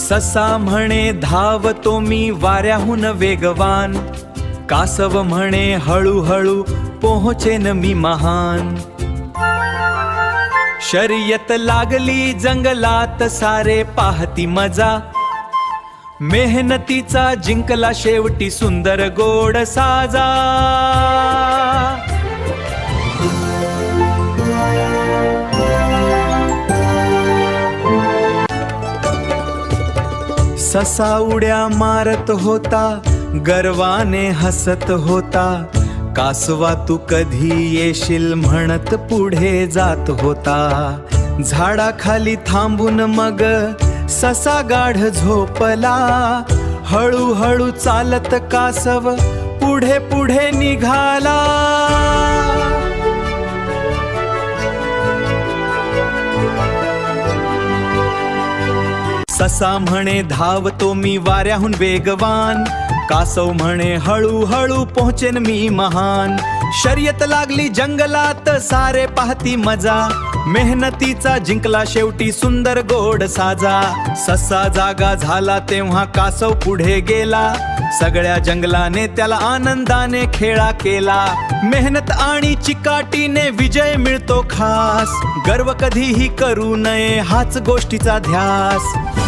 ससा म्हणे धावतो मी वाऱ्याहून वेगवान, कासव म्हणे हळूहळू पोहोचेन मी महान. शर्यत लागली जंगलात सारे पाहती मजा, मेहनतीचा जिंकला शेवटी सुंदर गोड साजा. ससा उड्या मारत होता, गर्वाने हसत होता, कासवा तू कधी येशील म्हणत पुढे जात होता. झाडाखाली थांबून मग ससा गाढ झोपला, हळूहळू चालत कासव पुढे पुढे निघाला. ससा म्हणे धावतो मी वाऱ्याहून वेगवान, कासव म्हणे हळूहळू पोहोचेन मी महान. शर्यत लागली जंगलात सारे पाहती मजा, मेहनतीचा जिंकला शेवटी सुंदर गोड साजा. ससा जागा झाला तेव्हा कासव पुढे गेला, सगळ्या जंगलाने त्याला आनंदाने खेळा केला. मेहनत आणि चिकाटीने विजय मिळतो खास, गर्व कधीही करू नये हाच गोष्टीचा ध्यास.